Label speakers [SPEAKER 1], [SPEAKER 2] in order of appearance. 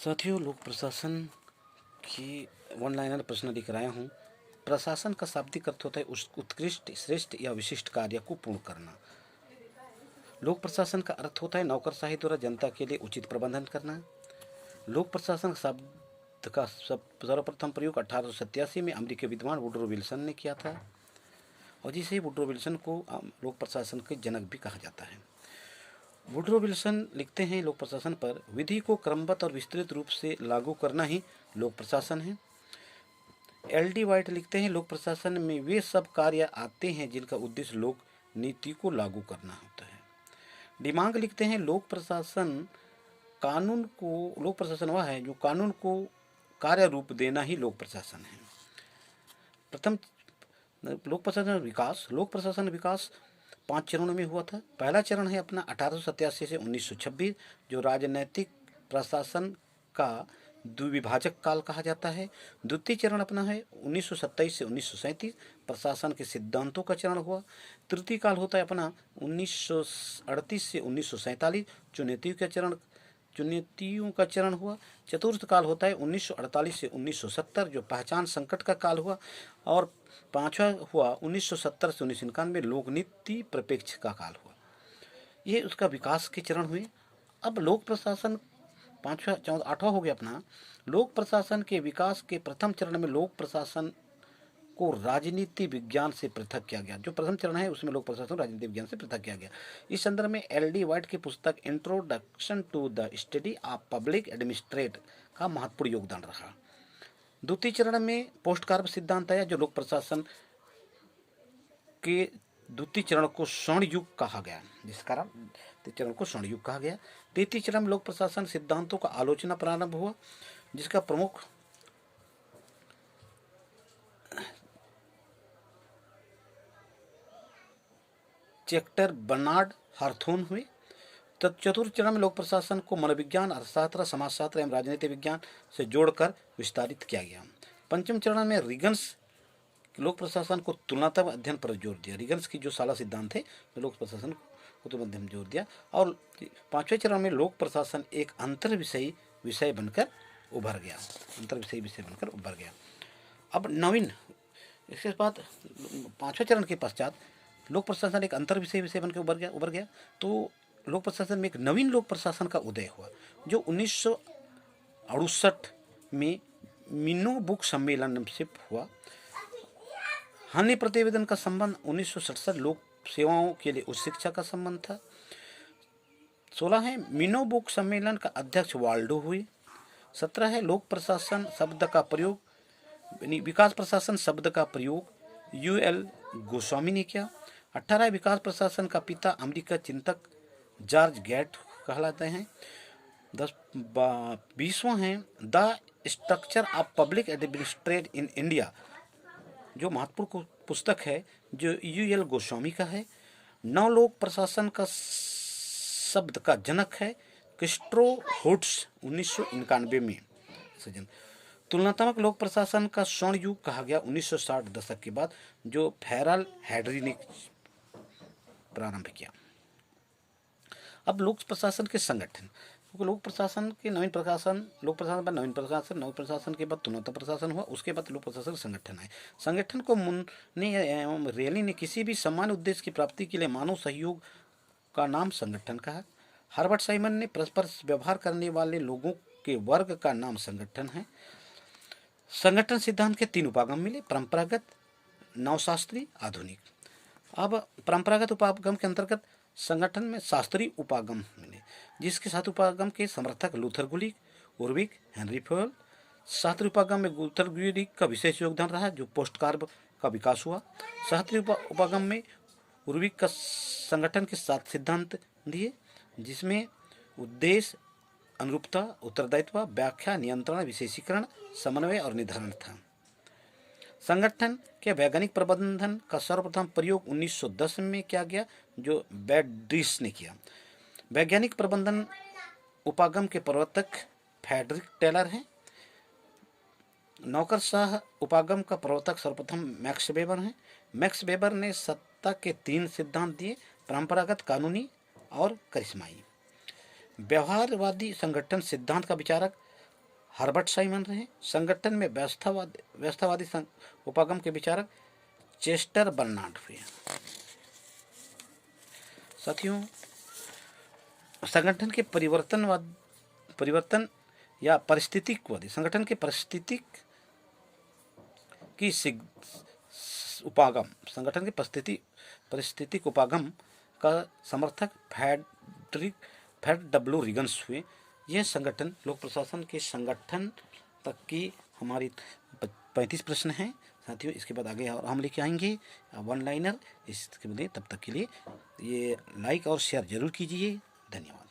[SPEAKER 1] साथियों, लोक प्रशासन की वन लाइनर प्रश्न लेकर आया हूँ। प्रशासन का शाब्दिक अर्थ होता है उस उत्कृष्ट, श्रेष्ठ या विशिष्ट कार्य को पूर्ण करना। लोक प्रशासन का अर्थ होता है नौकरशाही द्वारा जनता के लिए उचित प्रबंधन करना। लोक प्रशासन शब्द का सर्वप्रथम प्रयोग 1887 में अमेरिकी विद्वान वुडरो विल्सन ने किया था, और जिसे वुडरो विल्सन को लोक प्रशासन के जनक भी कहा जाता है। वुडरो विल्सन लिखते हैं, लोक प्रशासन पर विधि को क्रमबद्ध और विस्तृत रूप से लागू करना ही लोक प्रशासन है। एल.डी. वाइट लिखते हैं, लोक प्रशासन में वे सब कार्य आते हैं जिनका उद्देश्य लोक नीति को लागू करना होता है। डिमांग लिखते हैं, लोक प्रशासन वह है जो कानून को कार्य रूप देना ही लोक प्रशासन है। प्रथम लोक प्रशासन विकास 5 चरणों में हुआ था। पहला चरण है अपना 1887 से 1926, जो राजनैतिक प्रशासन का द्विविभाजक काल कहा जाता है। द्वितीय चरण अपना है 1927 से 1937, प्रशासन के सिद्धांतों का चरण हुआ। तृतीय काल होता है अपना 1938 से 1947, चुनौतियों का चरण हुआ। चतुर्थ काल होता है 1948 से 1970, जो पहचान संकट का काल हुआ। और पांचवा हुआ 1970 से 1991, लोकनीति प्रपेक्ष का काल हुआ। ये उसका विकास के चरण हुए। अब लोक प्रशासन आठवां हो गया अपना। लोक प्रशासन के विकास के प्रथम चरण में लोक प्रशासन को राजनीति विज्ञान से पृथक किया गया। जो प्रथम चरण है उसमें लोक प्रशासन राजनीति विज्ञान से पृथक किया गया। इस संदर्भ में एल.डी. वाइट की पुस्तक introduction to the study of public administration का महत्वपूर्ण योगदान रहा। द्वितीय चरण में पोस्ट कार्ब सिद्धांत आया, जो लोक प्रशासन के द्वितीय चरण को स्वर्ण युग कहा गया, जिस कारण द्वितीय चरण को स्वर्ण युग कहा गया। तृतीय चरण में लोक प्रशासन सिद्धांतों का आलोचना प्रारंभ हुआ, जिसका प्रमुख चैप्टर बर्नार्ड हार्थोन हुए। चतुर्थ चरण में लोक प्रशासन को मनोविज्ञान, अर्थशास्त्र, समाजशास्त्र एवं राजनीति विज्ञान से जोड़कर विस्तारित किया गया। पंचम चरण में रिगन्स लोक प्रशासन को तुलनात्मक अध्ययन पर जोर दिया। रिगन्स की जो साला सिद्धांत है, तो लोक प्रशासन को तुलनात्मक अध्ययन जोर दिया। और पांचवें चरण में लोक प्रशासन एक अंतर विषय बनकर उभर गया। अब नवीन, इसके बाद पांचवें चरण के पश्चात लोक प्रशासन एक अंतर विषय बनकर उभर गया। तो लोक प्रशासन में एक नवीन लोक प्रशासन का उदय हुआ, जो 1968 में मिनो बुक सम्मेलन से हुआ। हन्य प्रतिवेदन का संबंध 1967 लोक सेवाओं के लिए उच्च शिक्षा का संबंध था। 16 है मिनो बुक सम्मेलन का अध्यक्ष वाल्डो हुए। 17 है लोक प्रशासन शब्द का प्रयोग, विकास प्रशासन शब्द का प्रयोग U.L. गोस्वामी ने किया। 18 विकास प्रशासन का पिता अमेरिका चिंतक जॉर्ज गैट कहलाते हैं। 20वां है the structure of public administrate in India, जो महत्वपूर्ण पुस्तक है, जो U.L. गोस्वामी का है। 9 लोक प्रशासन का शब्द का जनक है क्रिस्टो हुड्स 1991 में सृजन। तुलनात्मक लोक प्रशासन का स्वर्ण युग कहा गया 1960 दशक के बाद, जो फेरल हैडरी ने प्रारंभ किया। अब लोक प्रशासन के संगठन, क्योंकि लोक प्रशासन पर नवीन प्रशासन के बाद तुलनात्मक प्रशासन हुआ, उसके बाद लोक प्रशासन संगठन है। संगठन को मुन्ने एवं रेली ने किसी भी समान उद्देश्य की प्राप्ति के लिए मानव सहयोग का नाम संगठन कहा। हर्बर्ट साइमन ने परस्पर व्यवहार करने वाले लोगों के वर्ग का नाम संगठन है। संगठन सिद्धांत के 3 उपागम मिले, परंपरागत, नवशास्त्रीय, आधुनिक। अब परंपरागत उपागम के अंतर्गत संगठन में शास्त्रीय उपागम मिले, जिसके 7 उपागम के समर्थक लूथर गुलिक, उर्विक, हेनरी फोयल। शास्त्रीय उपागम में लूथर गुलिक का विशेष योगदान रहा, जो पोस्ट कार्ब का विकास हुआ। शास्त्रीय उपागम में उर्विक का संगठन के 7 सिद्धांत दिए, जिसमें उद्देश्य, अनुरूपता, उत्तरदायित्व, व्याख्या, नियंत्रण, विशेषीकरण, समन्वय और निर्धारण था। संगठन के वैज्ञानिक प्रबंधन का सर्वप्रथम प्रयोग 1910 में किया गया, जो बैड्रिस ने किया। वैज्ञानिक प्रबंधन उपागम के प्रवर्तक फ्रेडरिक टेलर हैं। नौकरशाह उपागम का प्रवर्तक सर्वप्रथम मैक्स वेबर हैं। मैक्स वेबर ने सत्ता के 3 सिद्धांत दिए, परंपरागत, कानूनी और करिश्माई। व्यवहारवादी संगठन सिद्धांत का विचारक हर्बर्ट साइमन रहे। संगठन में व्यवस्थावादी उपागम के विचारक चेस्टर बर्नार्ड हुए। साथियों, संगठन के परिवर्तन या पारिस्थितिकवादी, संगठन के संगठन के पारिस्थितिक उपागम का समर्थक फ्रेडरिक डब्ल्यू रिगन्स हुए। यह संगठन लोक प्रशासन के संगठन तक की हमारी 35 प्रश्न हैं। साथियों, इसके बाद आगे और हम लेके आएंगे वन लाइनर। इसके लिए तब तक के लिए ये लाइक और शेयर जरूर कीजिए। धन्यवाद।